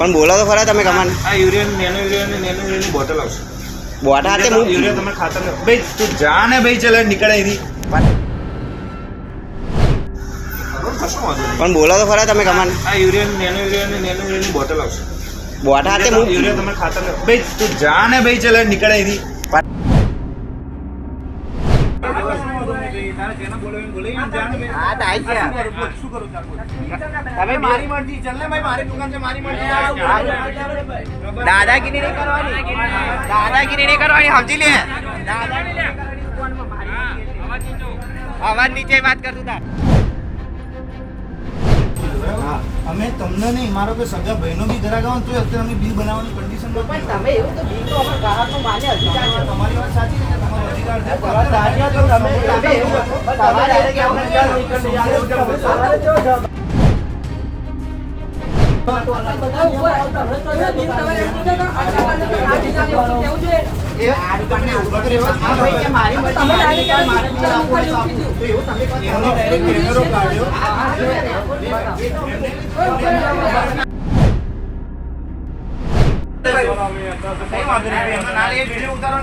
પણ બોલો તો ખરા તમે કમાન આ યુરિયા નેનો યુરિયાની બોટલ આવશે. બોટા હાથે હું યુરિયા તમે ખાતર ભાઈ તું જા ને ભાઈ ચલે નીકળે એની પણ બોલો તો ખરા તમે કમાન આ યુરિયા નેનો યુરિયાની બોટલ આવશે. બોટા હાથે હું યુરિયા તમે ખાતર ભાઈ તું જા ને ભાઈ ચલે નીકળે એની દાદાગીરી નહીં કરવાની સમજી લે અવાજ નીચે વાત કરતું તાર અમે તમને નહીં મારો કે સગા બહેનો બી ઘરા ગાવ તો અત્યારે અમે બિલ બનાવવાની કન્ડિશન માં પણ તમે એવું તો બિલ તો અમાર ગ્રાહકનો માન્ય અધિકાર છે. તમારી વાત સાચી છે, તમારો અધિકાર છે. વાત સાચી તો તમે એવું તમારે કે આપણે નહીં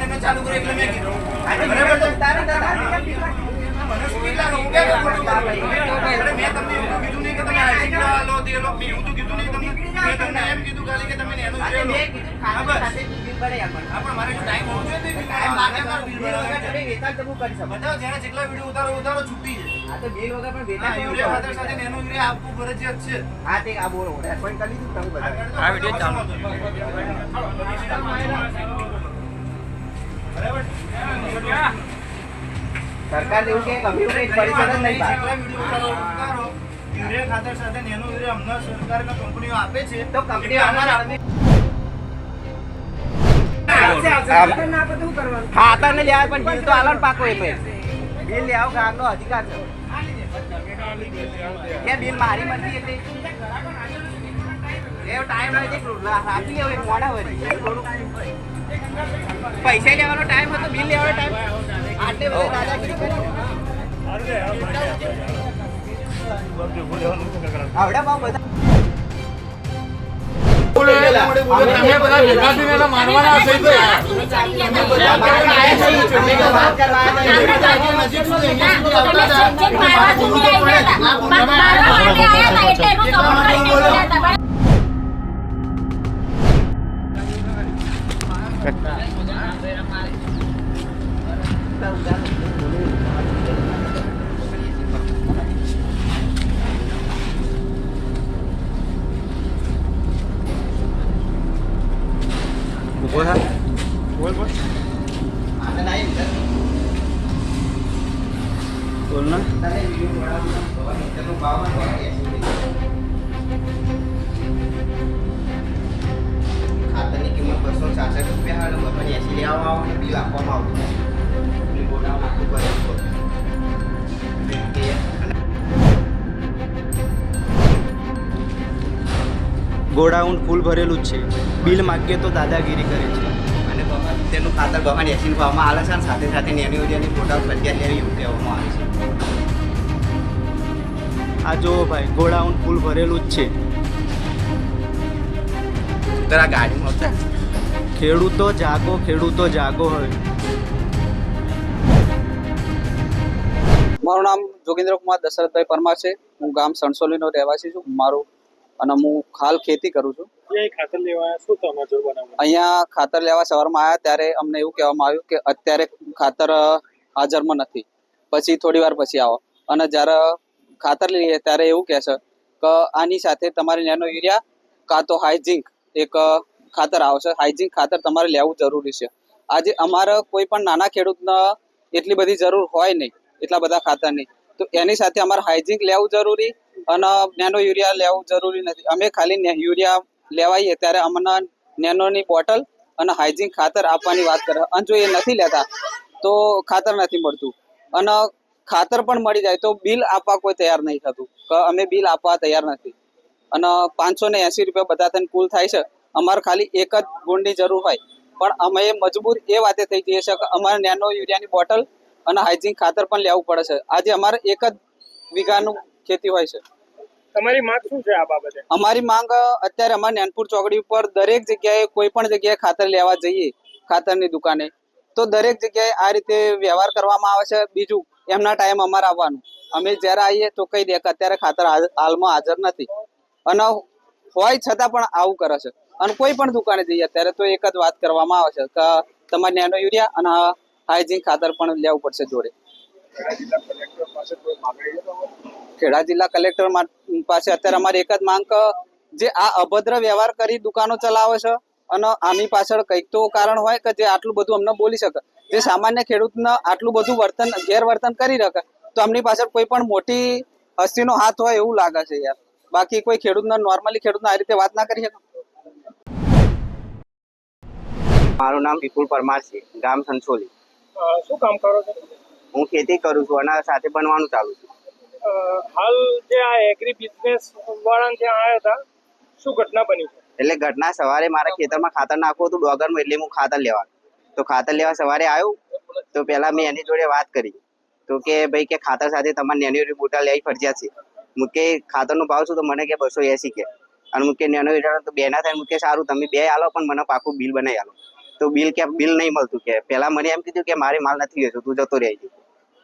કરી ચાલુ કરે એટલે મેં કીધું મેં તમને એવું કીધું નહીં કે તમે લો દે લો મેં એવું તો કીધું નહીં તમને મેં તમને એમ કીધું ખાલી કે તમે એનું છે લો પણ મારે ટાઈમ હોવો જોઈએ તો ટાઈમ લાગે મારે બિલ બનાવવા તમે વેચાણ તો કરી શકો બધા જેને જેટલા વિડિયો ઉતારો છૂટી છે. આ તો બિલ વગર પણ વેચાણ યુરિયા ખાતર સાથે એનું યુરિયા આપવું ફરજિયાત છે. હા તે આ બોલો પણ કરી દીધું તમે બધા આ વિડિયો ચાલુ બરાબર સરકાર એવું કે કમ્પ્યુટર એક પરિષદ જ નહીં જેટલા વિડિયો ઉતારો યુરિયા ખાતર સાથે નેનો યુરિયા અમને સરકારના કંપનીઓ આપે છે તો કંપનીઓ અમારા ખાતર ને લેવા પણ બિલ તો આલન પાકો એ બિલ લેવા ગામનો અધિકાર છે કે બિલ મારી મરજી એટલે એવો ટાઈમ હોય છે રાખી હવે મોડા વળી પૈસા લેવાનો ટાઈમ હતો બિલ લેવાનો ટાઈમ આટલે બધા દાદાગીરી કરી આવડા બહુ બધા ખાતરની કિંમત 266 રૂપિયા અને 280 લેવામાં આવે બિલ આપવામાં આવતું ગોડાઉન ફૂલ ભરેલું જ છે. બિલ માગીએ તો દાદાગીરી કરે છે અને તેનું ખાતર 280 ભાવમાં આવે છે અને સાથે સાથે નેનો યુરિયાની બોટલ 50 લેવી એવું કહેવામાં આવે છે. આ જુઓ ભાઈ ગોડાઉન ફૂલ ભરેલું જ છે. જરા ગાડીમાં હતા ખેડૂતો જાગો હવે. મારું નામ જોગેન્દ્ર કુમાર દશરથભાઈ પરમાર છે. હું ગામ સણસોલીનો રહેવાસી છું મારું અને હું હાલ ખેતી કરું છું. ખાતર લેવા શું તમારે જો બનાવવાનું અહીંયા ખાતર લેવા સવારમાં આવ્યા ત્યારે અમને એવું કહેવામાં આવ્યું કે અત્યારે ખાતર હાજરમાં નથી, પછી થોડી વાર પછી આવો. અને જ્યારે ખાતર લઈએ ત્યારે એવું કહે છે કે આની સાથે તમારે નેનો યુરિયા કાં તો હાઇઝિંક એક ખાતર આવશે, હાઇઝિંક ખાતર તમારે લેવું જરૂરી છે. આજે અમારે કોઈ પણ નાના ખેડૂતને એટલી બધી જરૂર હોય નહીં, એટલા બધા ખાતરની, તો એની સાથે અમારે હાઇઝિંક લેવું જરૂરી અને નેનો યુરિયા લેવું જરૂરી નથી. અમે ખાલી યુરિયા લેવાઈએ ત્યારે અમને નેનોની બોટલ અને હાઇઝિંક ખાતર આપવાની વાત કરે. અને જો એ નથી લેતા તો ખાતર નથી મળતું. અને ખાતર પણ મળી જાય તો બિલ આપવા કોઈ તૈયાર નહીં થતું કે અમે બિલ આપવા તૈયાર નથી. અને 580 રૂપિયા બધા થઈને કુલ થાય છે. અમારે ખાલી એક જ ગુણની જરૂર હોય પણ અમે મજબૂર એ વાતે થઈ જઈએ છીએ કે અમારે નેનો યુરિયાની બોટલ અને હાઇઝિંક ખાતર પણ લેવું પડે છે. આજે અમારે એક જ વીઘાનું ખેતી હોય છે. તમારી માંગ શું છે આ બાબતે? અમારી માંગ અત્યારે અમારા નાનપુર ચોકડી ઉપર દરેક જગ્યાએ કોઈ પણ જગ્યાએ ખાતર લેવા જઈએ ખાતરની દુકાને તો દરેક જગ્યાએ આ રીતે વ્યવહાર કરવામાં આવે છે. બીજું એમના ટાઈમ અમારે આવવાનું, અમે જ્યારે આવીએ તો કહી દે કે અત્યારે ખાતર હાલમાં હાજર નથી અને હોય છતાં પણ આવું કરે છે. અને કોઈ પણ દુકાને જઈએ અત્યારે તો એક જ વાત કરવામાં આવે છે કે તમારે નેનો યુરિયા અને હાઇજીન ખાતર પણ લેવું પડશે જોડે. ખેડા જિલ્લા કલેક્ટર પાસે અત્યારે અમારી એક જ માંગ કે જે આ અભદ્ર વ્યવહાર કરી દુકાનો ચલાવે છે અને આની પાછળ કંઈક તો કારણ હોય કે જે આટલું બધું અમને બોલી શકે. જે સામાન્ય ખેડૂતને આટલું બધું ગેરવર્તન કરી શકે તો આમની પાછળ કોઈ પણ મોટી હસ્તીનો હાથ હોય એવું લાગે છે યાર. બાકી કોઈ ખેડૂતને નોર્મલી ખેડૂતને આ રીતે વાત ના કરી શકે. મારું નામ વિપુલ પરમાર છે, ગામ સંસોલી. શું કામ કરો છો? હું ખેતી કરું છું અને સાથે બનવાનું ચાલુ છું. હાલ જે આ એગ્રી બિઝનેસ વાળા ત્યાં આવ્યા હતા, શું ઘટના બની છે? એટલે ઘટના સવારે મારા ખેતરમાં ખાતર નાખવું હતું ડોગરમાં, એટલે હું ખાતર લેવા તો ખાતર લેવા સવારે આવ્યો તો પહેલા મેં એની જોડે વાત કરી તો કે ભાઈ કે ખાતર સાથે તમારે નેનો યુરિયા બોટલ લેવી ફરજિયાત છે. હું કે ખાતરનો ભાવ શું? તો મને કે 280 કે. અને હું કે નેનો યુરિયા તો 2 ના થાય. હું કે સારું તમે 2 આલો પણ મને પાકું બિલ બનાવી આલો. તો બિલ નહીં મળતું કે પહેલા મને એમ કીધું કે મારે માલ નથી વેચવું, તું જતો રહે.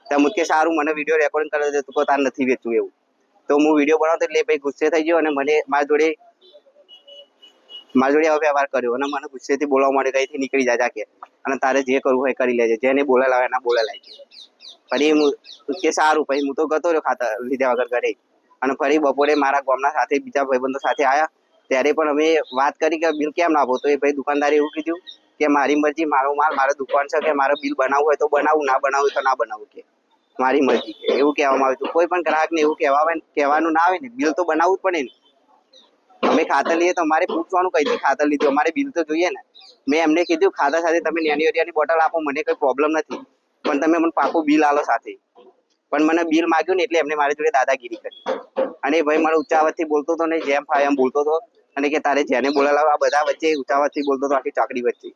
તો હું કે સારું મને વિડીયો રેકોર્ડિંગ કરી દે, તું તાર નથી વેચવું એવું. તો હું વિડીયો બનાવતો એટલે ભાઈ ગુસ્સે થઈ ગયો અને મને મારી જોડે હવે વ્યવહાર કર્યો અને મને ગુસ્સેથી બોલાવવા માંડ્યો કે અહીંથી નીકળી જા કે અને તારે જે કરવું હોય કરી લેજે, જેને બોલાવે એના બોલાય. ફરી હું કે સારું પછી હું તો ગતો રહ્યો ખાતર લીધા વગર ઘરે. અને ફરી બપોરે મારા ગામના સાથે બીજા ભાઈબંધો સાથે આવ્યા ત્યારે પણ અમે વાત કરી કે બિલ કેમ ના આપો. તો એ ભાઈ દુકાનદારે એવું કીધું કે મારી મરજી, મારો માલ, મારો દુકાન છે કે મારે બિલ બનાવવું હોય તો બનાવું, ના બનાવવું તો ના બનાવવું કે મારી મરજી કે એવું કહેવામાં આવ્યું હતું. કોઈ પણ ગ્રાહકને એવું કહેવાનું ના આવે ને, બિલ તો બનાવવું જ પડે ને. અમે ખાતર લઈએ તો અમારે પૂછવાનું કઈથી ખાતર લીધું, અમારે બિલ તો જોઈએ ને. મેં એમને કીધું ખાતર સાથે તમે નેનો યુરિયાની બોટલ આપો, મને કોઈ પ્રોબ્લેમ નથી, પણ તમે મને પાકું બિલ આલો સાથે. પણ મને બિલ માગ્યું ને એટલે એમને મારી જોડે દાદાગીરી કરી. અને ભાઈ મને ઊંચા અવાજથી બોલતો હતો ને જેમ ફાય એમ બોલતો હતો અને કે તારે જેને બોલાવો આ બધા વચ્ચે ઊંચા અવાજથી બોલતો હતો આખી ચોકડી વચ્ચે.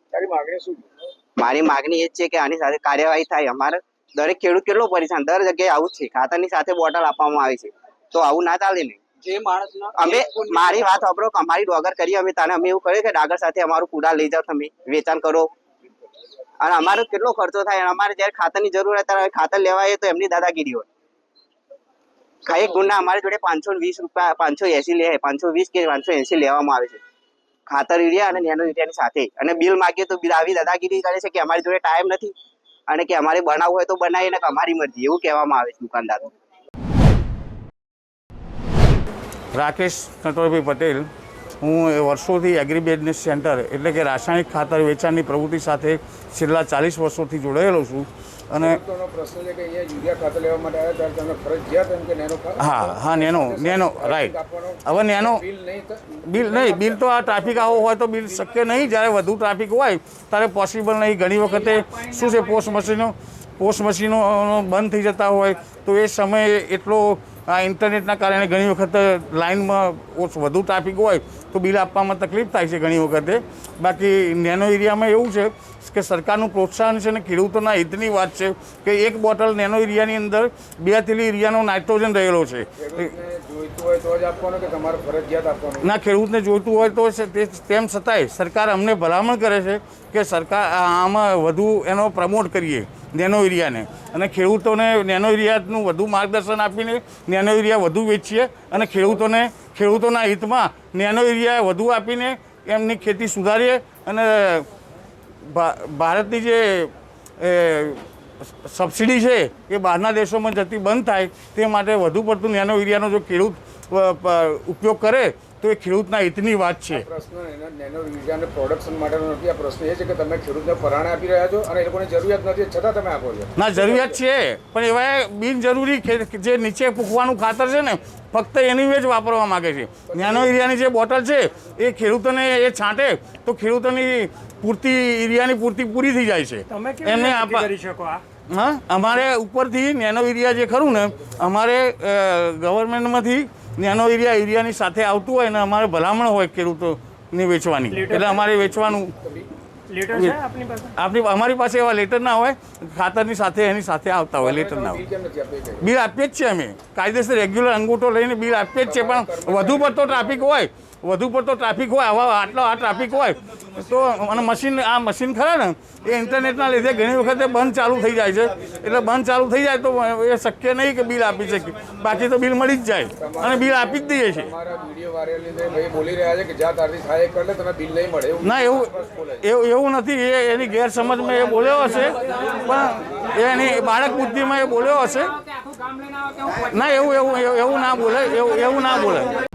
મારી માગણી એ જ છે કે આની સાથે કાર્યવાહી થાય. અમારે દરેક ખેડૂત કેટલો પરેશાન, દર જગ્યાએ આવું જ છે, ખાતરની સાથે બોટલ આપવામાં આવે છે તો આવું ના ચાલે ને. જે માણસ અમે મારી વાત સાંભળો, અમારી ડોગર કરી અમે તાને અમે એવું કર્યું કે ડાગર સાથે અમારું કુડા લઈ જાઓ, તમે વેચાણ કરો. અને અમારો કેટલો ખર્ચો થાય. અમારે જયારે ખાતરની જરૂર હોય ત્યારે ખાતર લેવાય તો એમની દાદાગીરી હોય. એક ગુણના અમારી જોડે 520 રૂપિયા 580 લે, 520 કે 580 લેવામાં આવે છે ખાતર યુરિયા અને નેનો યુરિયાની સાથે. અને બિલ માગીએ તો બિલ આવી દાદાગીરી કરે છે કે અમારી જોડે ટાઈમ નથી અને કે અમારે બનાવવું હોય તો બનાવીએ ને અમારી મરજી એવું કહેવામાં આવે છે દુકાનદારો. રાકેશ નટવરભાઈ પટેલ. હું વર્ષોથી એગ્રી બિઝનેસ સેન્ટર એટલે કે રાસાયણિક ખાતર વેચાણની પ્રવૃત્તિ સાથે છેલ્લા 40 વર્ષોથી જોડાયેલો છું. અને પ્રશ્ન છે કે અહીંયા યુરિયા ખાતર લેવા માટે આવ્યા ત્યારે તમને ફરજિયાત એમ કે નેનો હા નેનો રાઈટ. હવે નેનો બિલ તો આ ટ્રાફિક આવો હોય તો બિલ શક્ય નહીં. જ્યારે વધુ ટ્રાફિક હોય ત્યારે પોસિબલ નહીં. ઘણી વખતે શું છે પોસ્ટ મશીનો બંધ થઈ જતા હોય તો એ સમયે એટલો આ ઇન્ટરનેટના કારણે ઘણી વખત લાઇનમાં વધુ ટ્રાફિક હોય તો બિલ આપવામાં તકલીફ થાય છે ઘણી વખતે. બાકી નેનો એરિયામાં એવું છે કે સરકારનું પ્રોત્સાહન છે અને ખેડૂતોના હિતની વાત છે કે એક બોટલ નેનો એરિયાની અંદર 2 થેલી યુરિયાનો નાઇટ્રોજન રહેલો છે. જોઈતું હોય તો જ આપવાનું કે તમારે ફરજિયાત આપવાનું? ના, ખેડૂતને જોઈતું હોય તો તેમ છતાંય સરકાર અમને ભલામણ કરે છે કે સરકાર આમાં વધુ એનો પ્રમોટ કરીએ નેનો એરિયાને અને ખેડૂતોને નેનો એરિયાનું વધુ માર્ગદર્શન આપીને નેનો એરિયા વધુ વેચીએ અને ખેડૂતોના હિતમાં નેનો એરિયા વધુ આપીને એમની ખેતી સુધારીએ અને ભારતની જે સબસિડી છે એ બહારના દેશોમાં જતી બંધ થાય તે માટે વધુ પડતું નેનો એરિયાનો જો ખેડૂત ઉપયોગ કરે તો એ ખેડૂતના હિતની વાત છે. પ્રશ્ન નેનો યુરિયાને પ્રોડક્શન માટેનો નથી. આ પ્રશ્ન એ છે કે તમે ખેડૂતને પરાણે આપી રહ્યા છો અને એ લોકોને જરૂરિયાત નથી છતાં તમે આપો છો. ના, જરૂરિયાત છે પણ એવા બિનજરૂરી જે નીચે પૂકવાનું ખાતર છે ને ફક્ત એની જ વાપરવા માગે છે. નેનો એરિયાની જે બોટલ છે એ ખેડૂતોને એ છાંટે તો ખેડૂતોની એરિયાની પૂર્તિ પૂરી થઈ જાય છે. એમને કરી શકો. હા, અમારે ઉપરથી નેનો એરિયા જે ખરું ને અમારે ગવર્મેન્ટમાંથી નેનો એરિયાની સાથે આવતું હોય ને અમારે ભલામણ હોય ખેડૂતોને વેચવાની એટલે અમારે વેચવાનું લેટર છે આપની પાસે? અમારી પાસે એવા લેટર ના હોય, ખાતરની સાથે એની સાથે આવતા હોય, લેટર ના બિલ હોય. કેમ નથી આપી કઈ? બિલ આપીએ જ છે અમે, કાયદેસર રેગ્યુલર અંગૂઠો લઈને બિલ આપીએ જ છે, પણ વધુ પડતો ટ્રાફિક હોય, આવા આ ટ્રાફિક હોય તો, અને મશીન ખરા ને એ ઇન્ટરનેટના લીધે ઘણી વખતે બંધ ચાલુ થઈ જાય છે, એટલે બંધ ચાલુ થઈ જાય તો એ શક્ય નહીં કે બિલ આપી શકીએ, બાકી તો બિલ મળી જ જાય અને બિલ આપી જ દઈએ છીએ. તમારા વિડીયો વાયરલની અંદર ભાઈ બોલી રહ્યા છે કે જ્યાં તારથી સહાય કર લે તને બિલ નહીં મળે. ના, એવું નથી. એની ગેરસમજમાં એ બોલ્યો હશે, પણ એની બાળક બુદ્ધિમાં એ બોલ્યો હશે. ના, એવું ના બોલે.